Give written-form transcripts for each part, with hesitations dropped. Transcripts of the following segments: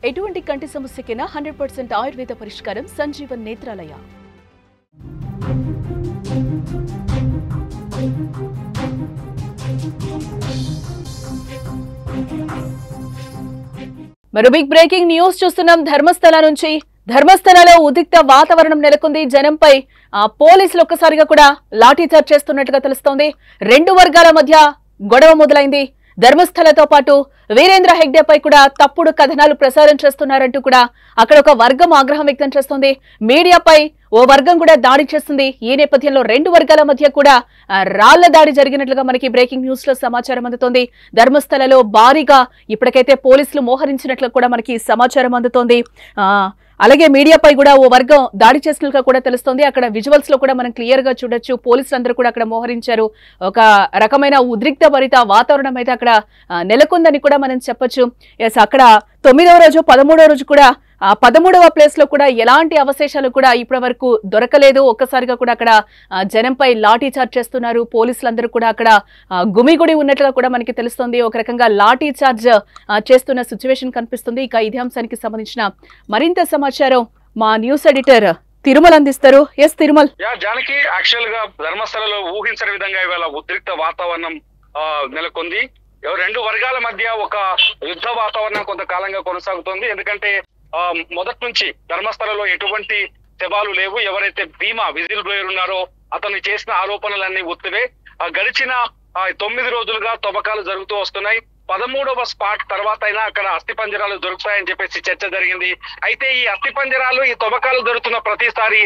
ఎటువంటి కంటి సమస్యకైనా 100% ఆయుర్వేద పరిష్కారం సంజీవన్ నేత్రాలయ. మరో బిగ్ బ్రేకింగ్ న్యూస్ చూస్తున్నాం. ధర్మస్థల నుంచి. ధర్మస్థలలో ఉద్రిక్త వాతావరణం నెలకొంది. జనంపై పోలీసులు ఒక్కసారిగా కూడా లాఠీచార్జ్ చేస్తున్నట్టుగా తెలుస్తోంది. రెండు వర్గాల మధ్య గొడవ మొదలైంది. ధర్మస్థలతో పాటు వీరేంద్ర హెగ్డేపై కూడా తప్పుడు కథనాలు ప్రసారం చేస్తున్నారంటూ కూడా అక్కడ ఒక వర్గం ఆగ్రహం వ్యక్తం చేస్తోంది. మీడియాపై ఓ వర్గం కూడా దాడి చేస్తుంది. ఈ నేపథ్యంలో రెండు వర్గాల మధ్య కూడా రాళ్ల దాడి జరిగినట్లుగా మనకి బ్రేకింగ్ న్యూస్ లో సమాచారం అందుతోంది. ధర్మస్థలలో భారీగా ఇప్పటికైతే పోలీసులు మోహరించినట్లు కూడా మనకి సమాచారం అందుతోంది. అలాగే మీడియాపై కూడా ఓ వర్గం దాడి చేసినట్లుగా కూడా తెలుస్తోంది. అక్కడ విజువల్స్ లో కూడా మనం క్లియర్ గా చూడొచ్చు. పోలీసులందరూ కూడా అక్కడ మోహరించారు. ఒక రకమైన ఉద్రిక్త భరిత వాతావరణం అయితే అక్కడ నెలకొందని కూడా మనం చెప్పొచ్చు. ఎస్, అక్కడ 9వ రోజు 13వ రోజు కూడా 13వ ప్లేస్ లో కూడా ఎలాంటి అవశేషాలు కూడా ఇప్పటి వరకు దొరకలేదు. ఒక్కసారిగా కూడా అక్కడ జనంపై లాఠీ చార్జ్ చేస్తున్నారు. పోలీసులందరూ కూడా అక్కడ గుమిగుడి ఉన్నట్లుగా కూడా మనకి తెలుస్తుంది. ఒక రకంగా లాఠీ చార్జ్ చేస్తున్న సిచ్యువేషన్ కనిపిస్తుంది. ఇక ఇదే అంశానికి సంబంధించిన మరింత సమాచారం మా న్యూస్ ఎడిటర్ తిరుమల అందిస్తారు. ఎస్ తిరుమల్. జానకి, యాక్చువల్ గా ధర్మస్థలలో ఊహించని విధంగా ఇవాళ ఉద్రిక్త వాతావరణం నెలకొంది. రెండు వర్గాల మధ్య ఒక యుద్ధ వాతావరణం కొంతకాలంగా కొనసాగుతోంది. ఎందుకంటే మొదటి నుంచి ధర్మస్థలలో ఎటువంటి శవాలు లేవు. ఎవరైతే భీమా విజిల్ బ్లోయర్ ఉన్నారో అతను చేసిన ఆరోపణలన్నీ ఉత్తివే. గడిచిన 9 రోజులుగా తవ్వకాలు జరుగుతూ వస్తున్నాయి. 13వ స్పాట్ తర్వాత అయినా అక్కడ అస్థిపంజరాలు దొరుకుతాయని చెప్పేసి చర్చ జరిగింది. అయితే ఈ అస్థిపంజరాలు, ఈ తవ్వకాలు జరుగుతున్న ప్రతిసారి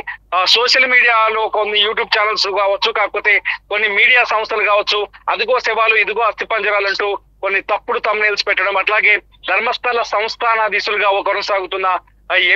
సోషల్ మీడియాలో కొన్ని యూట్యూబ్ ఛానల్స్ కావచ్చు, కాకపోతే కొన్ని మీడియా సంస్థలు కావచ్చు, అదిగో శవాలు ఇదిగో అస్థిపంజరాలు అంటూ కొన్ని తప్పుడు థంబ్నెయిల్స్ పెట్టడం, అట్లాగే ధర్మస్థల సంస్థానాధీశులుగా కొనసాగుతున్న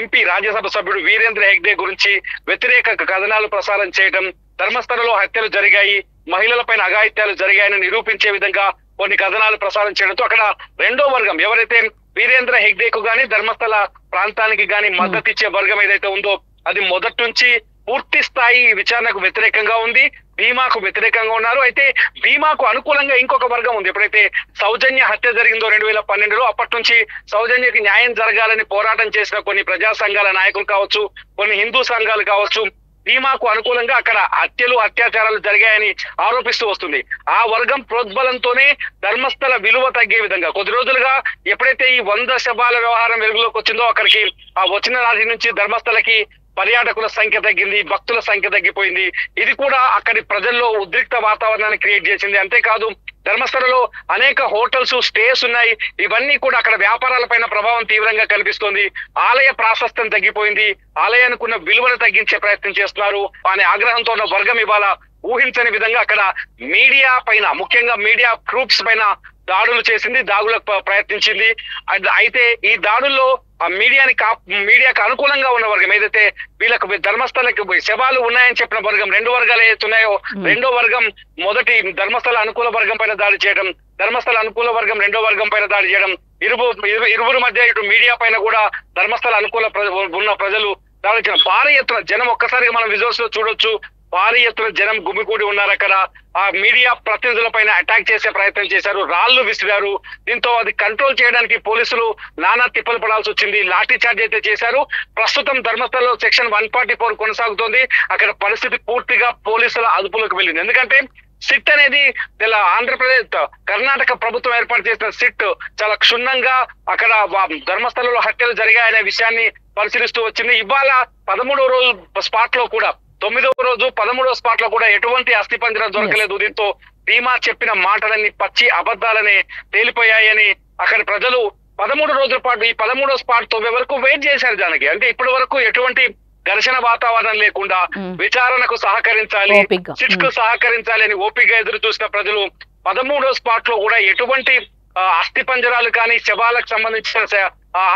ఎంపీ రాజ్యసభ సభ్యుడు వీరేంద్ర హెగ్డే గురించి వ్యతిరేక కథనాలు ప్రసారం చేయడం, ధర్మస్థలలో హత్యలు జరిగాయి, మహిళలపైన అఘాయిత్యాలు జరిగాయని నిరూపించే విధంగా కొన్ని కథనాలు ప్రసారం చేయడంతో అక్కడ రెండో వర్గం ఎవరైతే వీరేంద్ర హెగ్డేకు గాని ధర్మస్థల ప్రాంతానికి గాని మద్దతు ఇచ్చే వర్గం ఏదైతే ఉందో అది మొదటి నుంచి పూర్తి స్థాయి విచారణకు వ్యతిరేకంగా ఉంది. భీమాకు వ్యతిరేకంగా ఉన్నారు. అయితే భీమాకు అనుకూలంగా ఇంకొక వర్గం ఉంది. ఎప్పుడైతే సౌజన్య హత్య జరిగిందో 2012లో అప్పటి నుంచి సౌజన్యకి న్యాయం జరగాలని పోరాటం చేసిన కొన్ని ప్రజా సంఘాల నాయకులు కావచ్చు, కొన్ని హిందూ సంఘాలు కావచ్చు, భీమాకు అనుకూలంగా అక్కడ హత్యలు అత్యాచారాలు జరిగాయని ఆరోపిస్తూ వస్తుంది. ఆ వర్గం ప్రోద్బలంతోనే ధర్మస్థల విలువ తగ్గే విధంగా కొద్ది రోజులుగా ఎప్పుడైతే ఈ 100 శవాల వ్యవహారం వెలుగులోకి వచ్చిందో అక్కడికి వచ్చిన నాటి నుంచి ధర్మస్థలకి పర్యాటకుల సంఖ్య తగ్గింది, భక్తుల సంఖ్య తగ్గిపోయింది. ఇది కూడా అక్కడి ప్రజల్లో ఉద్రిక్త వాతావరణాన్ని క్రియేట్ చేసింది. అంతేకాదు ధర్మస్థలలో అనేక హోటల్స్, స్టేస్ ఉన్నాయి. ఇవన్నీ కూడా అక్కడ వ్యాపారాలపైన ప్రభావం తీవ్రంగా కనిపిస్తోంది. ఆలయ ప్రాశస్త్యం తగ్గిపోయింది. ఆలయానికి ఉన్న విలువను తగ్గించే ప్రయత్నం చేస్తున్నారు అనే ఆగ్రహంతో ఉన్న వర్గం ఇవాళ ఊహించని విధంగా అక్కడ మీడియా పైన, ముఖ్యంగా మీడియా గ్రూప్స్ పైన దాడులు చేసింది, దాడులకు ప్రయత్నించింది. అయితే ఈ దాడుల్లో మీడియాకు అనుకూలంగా ఉన్న వర్గం ఏదైతే వీళ్ళకు ధర్మస్థలకి శవాలు ఉన్నాయని చెప్పిన వర్గం, రెండు వర్గాలు ఏతున్నాయో రెండో వర్గం మొదటి ధర్మస్థల అనుకూల వర్గం పైన దాడి చేయడం, ధర్మస్థల అనుకూల వర్గం రెండో వర్గం పైన దాడి చేయడం, ఇరువురు మధ్య ఇటు మీడియా పైన కూడా ధర్మస్థల అనుకూల ఉన్న ప్రజలు దాడి చేయడం. భారీ ఎత్తున జనం ఒక్కసారిగా మనం విజువల్స్ లో చూడొచ్చు. భారీ ఎత్తున జనం గుమికూడి ఉన్నారు. అక్కడ ఆ మీడియా ప్రతినిధుల పైన అటాక్ చేసే ప్రయత్నం చేశారు, రాళ్లు విసిరారు. దీంతో అది కంట్రోల్ చేయడానికి పోలీసులు నానా తిప్పలు పడాల్సి వచ్చింది. లాఠీ చార్జ్ అయితే చేశారు. ప్రస్తుతం ధర్మస్థలలో సెక్షన్ 144 కొనసాగుతోంది. అక్కడ పరిస్థితి పూర్తిగా పోలీసుల అదుపులోకి వెళ్ళింది. ఎందుకంటే సిట్ అనేది ఆంధ్రప్రదేశ్, కర్ణాటక ప్రభుత్వం ఏర్పాటు చేసిన సిట్ చాలా క్షుణ్ణంగా అక్కడ ధర్మస్థలలో హత్యలు జరిగాయనే విషయాన్ని పరిశీలిస్తూ వచ్చింది. ఇవాళ 13వ రోజు స్పాట్ లో కూడా, 9వ రోజు 13వ స్పాట్ లో కూడా ఎటువంటి అస్థిపంజరం దొరకలేదు. దీంతో భీమా చెప్పిన మాటలన్నీ పచ్చి అబద్ధాలని తేలిపోయాయని అక్కడి ప్రజలు 13 రోజుల పాటు ఈ 13వ స్పాట్ తో వరకు వెయిట్ చేశారు. దానికి అంటే ఇప్పటి వరకు ఎటువంటి ఘర్షణ వాతావరణం లేకుండా విచారణకు సహకరించాలి, సిట్ కు సహకరించాలి అని ఓపిక ఎదురు చూసిన ప్రజలు 13వ స్పాట్ లో కూడా ఎటువంటి అస్థిపంజరాలు కానీ శవాలకు సంబంధించిన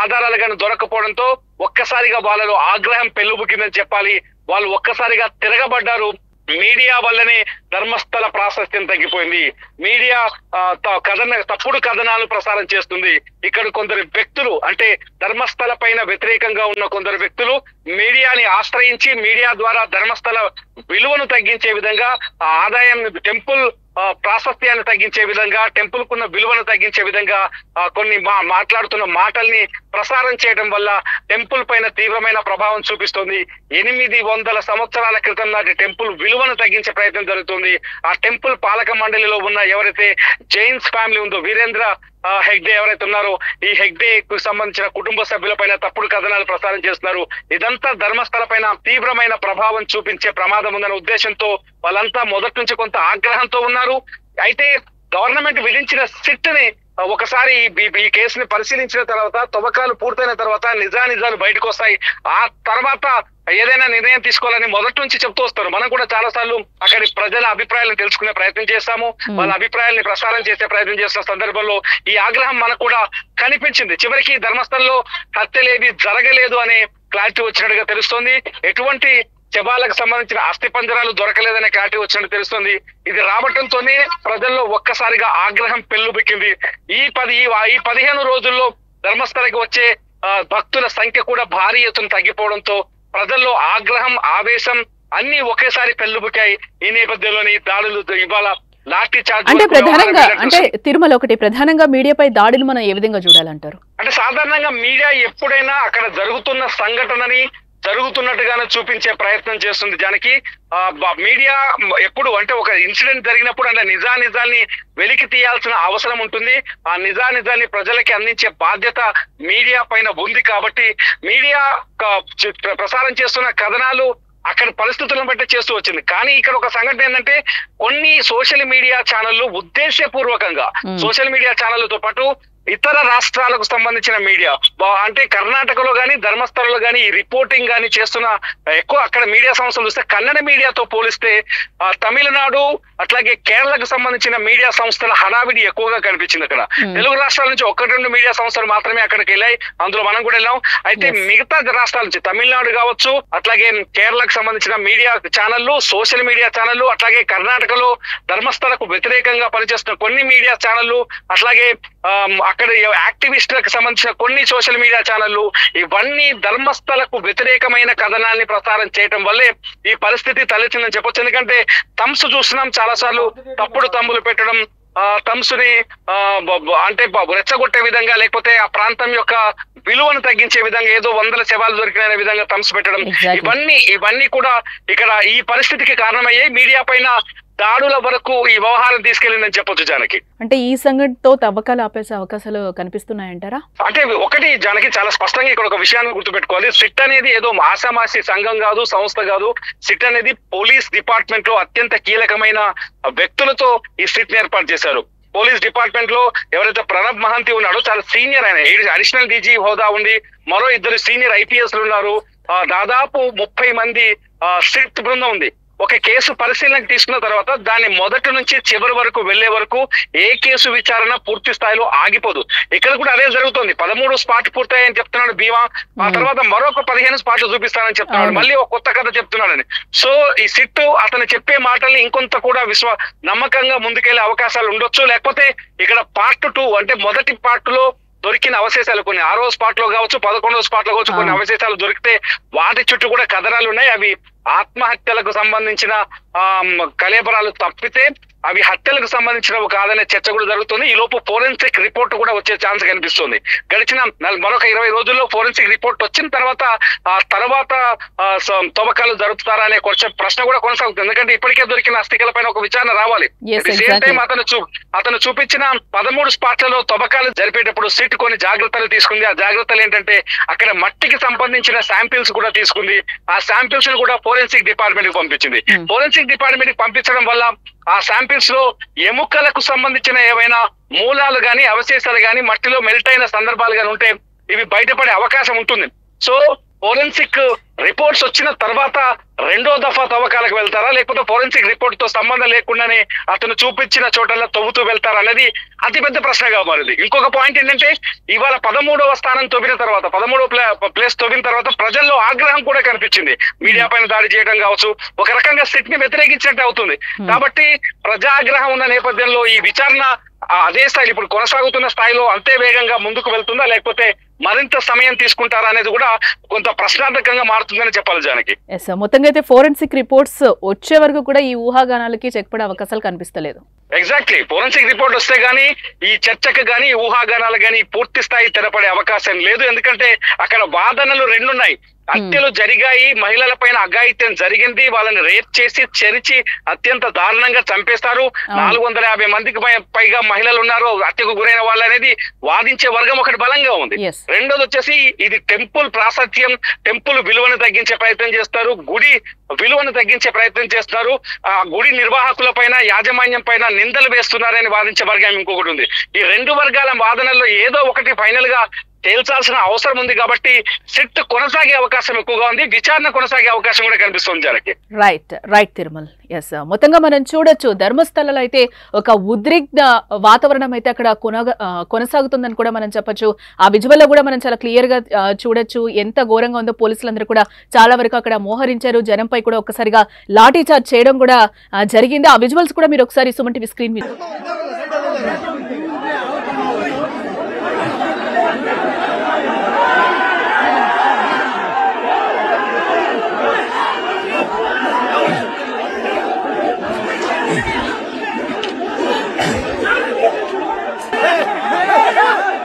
ఆధారాలు కానీ దొరకపోవడంతో ఒక్కసారిగా వాళ్ళలో ఆగ్రహం పెళ్ళుబుకిందని చెప్పాలి. వాళ్ళు ఒక్కసారిగా తిరగబడ్డారు. మీడియా వల్లనే ధర్మస్థల ప్రాశస్త్యం తగ్గిపోయింది. మీడియా తప్పుడు కథనాలు ప్రసారం చేస్తుంది. ఇక్కడ కొందరు వ్యక్తులు, అంటే ధర్మస్థల పైన వ్యతిరేకంగా ఉన్న కొందరు వ్యక్తులు మీడియాని ఆశ్రయించి మీడియా ద్వారా ధర్మస్థల విలువను తగ్గించే విధంగా ఆదాయం, టెంపుల్ ప్రాశస్త్యాన్ని తగ్గించే విధంగా, టెంపుల్ కున్న విలువను తగ్గించే విధంగా కొన్ని మాట్లాడుతున్న మాటల్ని ప్రసారం చేయడం వల్ల టెంపుల్ పైన తీవ్రమైన ప్రభావం చూపిస్తుంది. 800 సంవత్సరాల క్రితం నాటి టెంపుల్ విలువను తగ్గించే ప్రయత్నం జరుగుతుంది. ఆ టెంపుల్ పాలక మండలిలో ఉన్న ఎవరైతే జైన్స్ ఫ్యామిలీ ఉందో, వీరేంద్ర హెగ్డే ఎవరైతే ఉన్నారో, ఈ హెగ్డేకు సంబంధించిన కుటుంబ సభ్యుల పైన తప్పుడు కథనాలు ప్రసారం చేస్తున్నారు. ఇదంతా ధర్మస్థల పైన తీవ్రమైన ప్రభావం చూపించే ప్రమాదం ఉందనే ఉద్దేశంతో వాళ్ళంతా మొదటి నుంచి కొంత ఆగ్రహంతో ఉన్నారు. అయితే గవర్నమెంట్ విధించిన సిట్ ని ఒకసారి ఈ కేసుని పరిశీలించిన తర్వాత, తవ్వకాలు పూర్తయిన తర్వాత నిజాలు బయటకు వస్తాయి. ఆ తర్వాత ఏదైనా నిర్ణయం తీసుకోవాలని మొదటి నుంచి చెప్తూ వస్తారు. మనం కూడా చాలా సార్లు అక్కడి ప్రజల అభిప్రాయాలను తెలుసుకునే ప్రయత్నం చేస్తాము, వాళ్ళ అభిప్రాయాల్ని ప్రసారం చేసే ప్రయత్నం చేస్తున్న సందర్భంలో ఈ ఆగ్రహం మనకు కూడా కనిపించింది. చివరికి ధర్మస్థలంలో హత్యలేవి జరగలేదు అనే క్లారిటీ వచ్చినట్టుగా తెలుస్తోంది. ఎటువంటి శవాలకు సంబంధించిన అస్థి పంజరాలు దొరకలేదనే క్లారిటీ వచ్చినట్టు తెలుస్తుంది. ఇది రావటంతోనే ప్రజల్లో ఒక్కసారిగా ఆగ్రహం పెల్లుబిక్కింది. ఈ 15 రోజుల్లో ధర్మస్థలకి వచ్చే భక్తుల సంఖ్య కూడా భారీ ఎత్తున తగ్గిపోవడంతో ప్రజల్లో ఆగ్రహం, ఆవేశం అన్ని ఒకేసారి పెల్లుబికాయి. ఈ నేపథ్యంలోని దాడులు ఇవాళ లాఠీ చార్జ్ అంటే తిరుమల ఒకటి ప్రధానంగా మీడియాపై దాడులు మనం ఏ విధంగా చూడాలంటారు? అంటే సాధారణంగా మీడియా ఎప్పుడైనా అక్కడ జరుగుతున్న సంఘటనని జరుగుతున్నట్టుగానే చూపించే ప్రయత్నం చేస్తుంది. జానకి, మీడియా ఎప్పుడు అంటే ఒక ఇన్సిడెంట్ జరిగినప్పుడు అంటే నిజాల్ని వెలికి తీయాల్సిన అవసరం ఉంటుంది. ఆ నిజాల్ని ప్రజలకి అందించే బాధ్యత మీడియా పైన ఉంది. కాబట్టి మీడియా ప్రసారం చేస్తున్న కథనాలు అక్కడ పరిస్థితులను బట్టి చేస్తూ వచ్చింది. కానీ ఇక్కడ ఒక సంఘటన ఏంటంటే, కొన్ని సోషల్ మీడియా ఛానళ్లు ఉద్దేశపూర్వకంగా సోషల్ మీడియా ఛానళ్లతో పాటు ఇతర రాష్ట్రాలకు సంబంధించిన మీడియా అంటే కర్ణాటకలో గానీ ధర్మస్థలంలో గానీ ఈ రిపోర్టింగ్ గానీ చేస్తున్న ఎక్కువ అక్కడ మీడియా సంస్థలు చూస్తే కన్నడ మీడియాతో పోలిస్తే తమిళనాడు అట్లాగే కేరళకు సంబంధించిన మీడియా సంస్థల హడావిడి ఎక్కువగా కనిపించింది. అక్కడ తెలుగు రాష్ట్రాల నుంచి 1-2 మీడియా సంస్థలు మాత్రమే అక్కడికి వెళ్ళాయి. అందులో మనం కూడా వెళ్ళాం. అయితే మిగతా రాష్ట్రాల నుంచి తమిళనాడు కావచ్చు, అట్లాగే కేరళకు సంబంధించిన మీడియా ఛానళ్లు, సోషల్ మీడియా ఛానళ్లు, అట్లాగే కర్ణాటకలో ధర్మస్థలకు వ్యతిరేకంగా పనిచేస్తున్న కొన్ని మీడియా ఛానళ్లు, అట్లాగే అక్కడ యాక్టివిస్టులకు సంబంధించిన కొన్ని సోషల్ మీడియా ఛానళ్లు, ఇవన్నీ ధర్మస్థలకు వ్యతిరేకమైన కథనాన్ని ప్రసారం చేయడం వల్లే ఈ పరిస్థితి తలెత్తిందని చెప్పొచ్చు. ఎందుకంటే థమ్స్ చూస్తున్నాం చాలా సార్లు, తప్పుడు తమ్ములు పెట్టడం, థమ్స్ని అంటే రెచ్చగొట్టే విధంగా, లేకపోతే ఆ ప్రాంతం యొక్క విలువను తగ్గించే విధంగా, ఏదో 100 శవాలు దొరికిన విధంగా థమ్స్ పెట్టడం, ఇవన్నీ కూడా ఇక్కడ ఈ పరిస్థితికి కారణమయ్యాయి. మీడియా పైన దాడుల వరకు ఈ వ్యవహారం తీసుకెళ్లిందని చెప్పొచ్చు జానకి. అంటే ఈ సంఘటనతో తవ్వకాలు ఆపేసే అవకాశాలు కనిపిస్తున్నాయంటారా? అంటే ఒకటి జానకి, చాలా స్పష్టంగా ఇక్కడ ఒక విషయాన్ని గుర్తుపెట్టుకోవాలి. సిట్ అనేది ఏదో ఆసామాసి సంఘం కాదు, సంస్థ కాదు. సిట్ అనేది పోలీస్ డిపార్ట్మెంట్ లో అత్యంత కీలకమైన వ్యక్తులతో ఈ సిట్ ని ఏర్పాటు చేశారు. పోలీస్ డిపార్ట్మెంట్ లో ఎవరైతే ప్రణబ్ మహంతి ఉన్నాడో చాలా సీనియర్, ఆయన అడిషనల్ డీజీ హోదా ఉంది. మరో 2 సీనియర్ ఐపీఎస్లు ఉన్నారు. దాదాపు 30 మంది సిట్ బృందం ఉంది. ఒక కేసు పరిశీలనకు తీసుకున్న తర్వాత దాన్ని మొదటి నుంచి చివరి వరకు వెళ్లే వరకు ఏ కేసు విచారణ పూర్తి స్థాయిలో ఆగిపోదు. ఇక్కడ కూడా అదే జరుగుతుంది. 13 స్పాట్ పూర్తయ్యాయని చెప్తున్నాడు భీమా, ఆ తర్వాత మరొక 15 స్పాట్లు చూపిస్తానని చెప్తున్నాడు, మళ్ళీ ఒక కొత్త కథ చెప్తున్నాడని. సో ఈ సిట్ అతను చెప్పే మాటల్ని ఇంకొంత కూడా నమ్మకంగా ముందుకెళ్లే అవకాశాలు ఉండొచ్చు. లేకపోతే ఇక్కడ పార్ట్ 2 అంటే మొదటి పార్ట్ లో దొరికిన అవశేషాలు కొన్ని 6వ స్పాట్ లో కావచ్చు, 11వ స్పాట్ లో కావచ్చు, కొన్ని అవశేషాలు దొరికితే వాటి చుట్టూ కూడా కథనాలు ఉన్నాయి. అవి ఆత్మహత్యలకు సంబంధించిన కలేబరాలు తప్పితే అవి హత్యలకు సంబంధించినవి కాదనే చర్చ కూడా జరుగుతుంది. ఈ లోపు ఫోరెన్సిక్ రిపోర్ట్ కూడా వచ్చే ఛాన్స్ కనిపిస్తుంది. గడిచిన మరొక 20 రోజుల్లో ఫోరెన్సిక్ రిపోర్ట్ వచ్చిన తర్వాత తవ్వకాలు జరుపుతారా అనే ప్రశ్న కూడా కొనసాగుతుంది. ఎందుకంటే ఇప్పటికే దొరికిన అస్థికల పైన ఒక విచారణ రావాలి. సేమ్ టైం అతను చూపించిన 13 స్పాట్లలో తవ్వకాలు జరిపేటప్పుడు సిట్ కొన్ని జాగ్రత్తలు తీసుకుంది. ఆ జాగ్రత్తలు ఏంటంటే అక్కడ మట్టికి సంబంధించిన శాంపిల్స్ కూడా తీసుకుంది. ఆ శాంపిల్స్ ను కూడా ఫోరెన్సిక్ డిపార్ట్మెంట్ కి పంపించింది. ఫోరెన్సిక్ డిపార్ట్మెంట్ కి పంపించడం వల్ల ఆ శాంపిల్స్ లో ఎముకలకు సంబంధించిన ఏవైనా మూలాలు గాని, అవశేషాలు గాని, మట్టిలో మెల్ట్ అయిన సందర్భాలు గాని ఉంటే ఇవి బయటపడే అవకాశం ఉంటుంది. సో ఫోరెన్సిక్ రిపోర్ట్స్ వచ్చిన తర్వాత 2వ దఫా తవ్వకాలకు వెళ్తారా, లేకపోతే ఫోరెన్సిక్ రిపోర్ట్ తో సంబంధం లేకుండానే అతను చూపించిన చోటల్లో తవ్వుతూ వెళ్తారా అనేది అతిపెద్ద ప్రశ్నగా మారింది. ఇంకొక పాయింట్ ఏంటంటే, ఇవాళ 13వ స్థానం తవ్విన తర్వాత, 13వ ప్లేస్ తవ్విన తర్వాత ప్రజల్లో ఆగ్రహం కూడా కనిపించింది. మీడియా పైన దాడి చేయడం కావచ్చు, ఒక రకంగా సిట్ ని వ్యతిరేకించినట్టు అవుతుంది. కాబట్టి ప్రజాగ్రహం ఉన్న నేపథ్యంలో ఈ విచారణ అదే స్థాయిలో ఇప్పుడు కొనసాగుతున్న స్థాయిలో అంతే వేగంగా ముందుకు వెళ్తుందా, లేకపోతే మరింత సమయం తీసుకుంటారా అనేది కూడా కొంత ప్రశ్నార్థకంగా మారుతుందని చెప్పాలి జానకి. మొత్తంగా అయితే ఫోరెన్సిక్ రిపోర్ట్స్ వచ్చే వరకు కూడా ఈ ఊహాగానాలకి చెక్ పడే అవకాశాలు కనిపిస్తలేదు. ఎగ్జాక్ట్లీ ఫోరెన్సిక్ రిపోర్ట్ వస్తే గానీ ఈ చర్చకు గానీ ఊహాగానాలు గానీ పూర్తి స్థాయి తెరపడే అవకాశం లేదు. ఎందుకంటే అక్కడ వాదనలు రెండున్నాయి. హత్యలు జరిగాయి, మహిళల పైన అఘాయిత్యం జరిగింది, వాళ్ళని రేప్ చేసి చెరిచి అత్యంత దారుణంగా చంపేస్తారు, 450 మందికి పైగా మహిళలు ఉన్నారు హత్యకు గురైన వాళ్ళు అనేది వాదించే వర్గం ఒకటి బలంగా ఉంది. రెండోది వచ్చేసి ఇది టెంపుల్ ప్రాశస్త్యం, టెంపుల్ విలువను తగ్గించే ప్రయత్నం చేస్తారు, గుడి విలువను తగ్గించే ప్రయత్నం చేస్తున్నారు, ఆ గుడి నిర్వాహకుల పైన యాజమాన్యం పైన నిందలు వేస్తున్నారని వాదించే వర్గం ఇంకొకటి ఉంది. ఈ రెండు వర్గాల వాదనల్లో ఏదో ఒకటి ఫైనల్ గా తేల్చాల్సిన అవసరం ఉంది. కాబట్టి సిట్ కొనసాగే అవకాశం ఎక్కువగా ఉంది, విచారణ కొనసాగే అవకాశం కూడా కనిపిస్తుంది జనకి. రైట్ తిరుమల్. ఎస్, మొత్తంగా మనం చూడొచ్చు ధర్మస్థలలో అయితే ఒక ఉద్రిక్త వాతావరణం అయితే అక్కడ కొనసాగుతుందని కూడా మనం చెప్పొచ్చు. ఆ విజువల్ లో కూడా మనం చాలా క్లియర్ గా చూడొచ్చు ఎంత ఘోరంగా ఉందో. పోలీసులందరూ కూడా చాలా వరకు అక్కడ మోహరించారు, జనంపై కూడా ఒక్కసారిగా లాఠీ చార్జ్ చేయడం కూడా జరిగింది. ఆ విజువల్స్ కూడా మీరు ఒకసారి సుమన్ టీవీ స్క్రీన్ మీద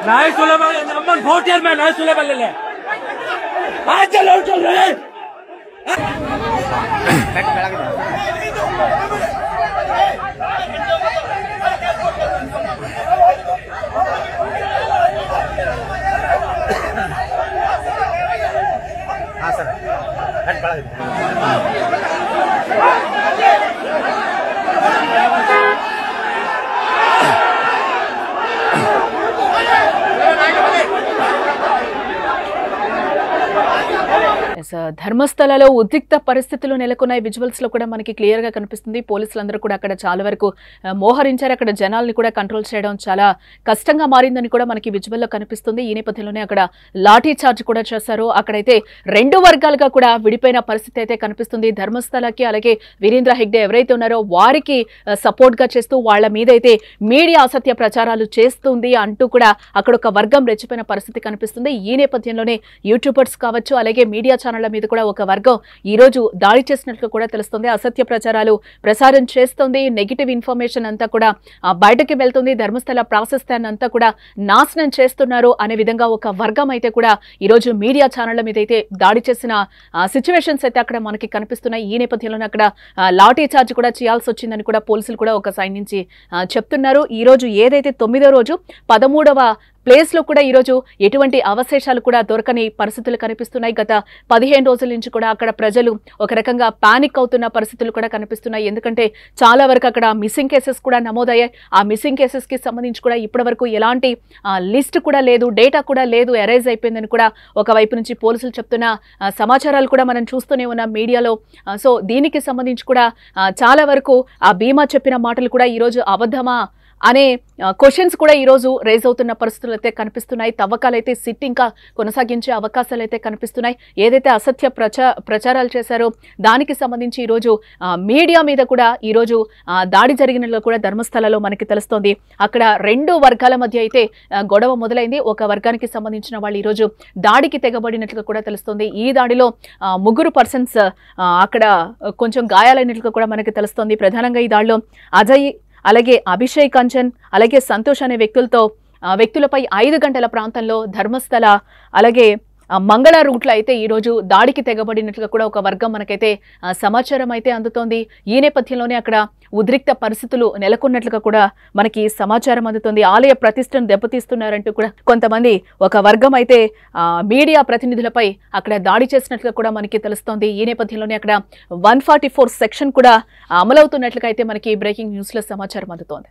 नहीं सुले वाले नंबर वोट यार मैं नहीं सुले वाले ले आज चलो चल रहे हाँ सर हेड बढ़ा ధర్మస్థలలో ఉద్రిక్త పరిస్థితులు నెలకొన్నాయి. విజువల్స్ లో కూడా మనకి క్లియర్ గా కనిపిస్తుంది. పోలీసులందరూ కూడా అక్కడ చాలా వరకు మోహరించారు. అక్కడ జనాల్ని కూడా కంట్రోల్ చేయడం చాలా కష్టంగా మారిందని కూడా మనకి విజువల్ లో కనిపిస్తుంది. ఈ నేపథ్యంలోనే అక్కడ లాఠీ చార్జ్ కూడా చేశారు. అక్కడైతే రెండు వర్గాలుగా కూడా విడిపోయిన పరిస్థితి అయితే కనిపిస్తుంది. ధర్మస్థలకి అలాగే వీరేంద్ర హెగ్డే ఎవరైతే ఉన్నారో వారికి సపోర్ట్ గా చేస్తూ వాళ్ళ మీద అయితే మీడియా అసత్య ప్రచారాలు చేస్తుంది అంటూ కూడా అక్కడ ఒక వర్గం రెచ్చిపోయిన పరిస్థితి కనిపిస్తుంది. ఈ నేపథ్యంలోనే యూట్యూబర్స్ కావచ్చు అలాగే మీడియా ఛానళ్ల మీద కూడా ఒక వర్గం ఈ రోజు దాడి చేసినట్లు కూడా తెలుస్తుంది. అసత్య ప్రచారాలు ప్రసారం చేస్తుంది, నెగిటివ్ ఇన్ఫర్మేషన్ అంతా కూడా బయటకి వెళ్తుంది, ధర్మస్థల ప్రాశస్త్యాన్ని అంతా కూడా నాశనం చేస్తున్నారు అనే విధంగా ఒక వర్గం అయితే కూడా ఈ రోజు మీడియా ఛానళ్ల మీద అయితే దాడి చేసిన సిచ్యువేషన్స్ అయితే అక్కడ మనకి కనిపిస్తున్నాయి. ఈ నేపథ్యంలోనే అక్కడ లాఠీ చార్జ్ కూడా చేయాల్సి వచ్చిందని కూడా పోలీసులు కూడా ఒక సైడ్ నుంచి చెప్తున్నారు. ఈ రోజు ఏదైతే 9వ రోజు 13వ ప్లేస్ లో కూడా ఈరోజు ఎటువంటి అవశేషాలు కూడా దొరకని పరిస్థితులు కనిపిస్తున్నాయి. గత 15 రోజుల నుంచి కూడా అక్కడ ప్రజలు ఒక రకంగా పానిక్ అవుతున్న పరిస్థితులు కూడా కనిపిస్తున్నాయి. ఎందుకంటే చాలా వరకు అక్కడ మిస్సింగ్ కేసెస్ కూడా నమోదయ్యాయి. ఆ మిస్సింగ్ కేసెస్ కి సంబంధించి కూడా ఇప్పటివరకు ఎలాంటి లిస్ట్ కూడా లేదు, డేటా కూడా లేదు, ఎరైజ్ అయిపోయిందని కూడా ఒకవైపు నుంచి పోలీసులు చెప్తున్న సమాచారాలు కూడా మనం చూస్తూనే ఉన్నాం మీడియాలో. సో దీనికి సంబంధించి కూడా చాలా వరకు ఆ బీమా చెప్పిన మాటలు కూడా ఈరోజు అబద్ధమా అనే క్వశ్చన్స్ కూడా ఈ రోజు రేజ్ అవుతున్న పరిస్థితులు అయితే కనిపిస్తున్నాయి. తవ్వకాలు అయితే సిట్ ఇంకా కొనసాగించే అవకాశాలు అయితే కనిపిస్తున్నాయి. ఏదైతే అసత్య ప్రచారాలు చేశారో దానికి సంబంధించి ఈ రోజు మీడియా మీద కూడా ఈ రోజు దాడి జరిగినట్లు కూడా ధర్మస్థలలో మనకి తెలుస్తోంది. అక్కడ రెండు వర్గాల మధ్య అయితే గొడవ మొదలైంది. ఒక వర్గానికి సంబంధించిన వాళ్ళు ఈ రోజు దాడికి తెగబడినట్లుగా కూడా తెలుస్తోంది. ఈ దాడిలో 3 పర్సన్స్ అక్కడ కొంచెం గాయాలైనట్లుగా కూడా మనకి తెలుస్తోంది. ప్రధానంగా ఈ దాడిలో అజయ్ అలాగే అభిషేక్ కంచన్ అలాగే సంతోష్ అనే వ్యక్తులపై 5 గంటల ప్రాంతంలో ధర్మస్థల అలాగే మంగళ రూట్లో అయితే ఈరోజు దాడికి తెగబడినట్లుగా కూడా ఒక వర్గం మనకైతే సమాచారం అయితే అందుతోంది. ఈ నేపథ్యంలోనే అక్కడ ఉద్రిక్త పరిస్థితులు నెలకొన్నట్లుగా కూడా మనకి సమాచారం అందుతోంది. ఆలయ ప్రతిష్టను దెబ్బతీస్తున్నారంటూ కూడా కొంతమంది ఒక వర్గం అయితే మీడియా ప్రతినిధులపై అక్కడ దాడి చేసినట్లుగా కూడా మనకి తెలుస్తోంది. ఈ నేపథ్యంలోనే అక్కడ 144 సెక్షన్ కూడా అమలవుతున్నట్లుగా అయితే మనకి బ్రేకింగ్ న్యూస్ లో సమాచారం అందుతోంది.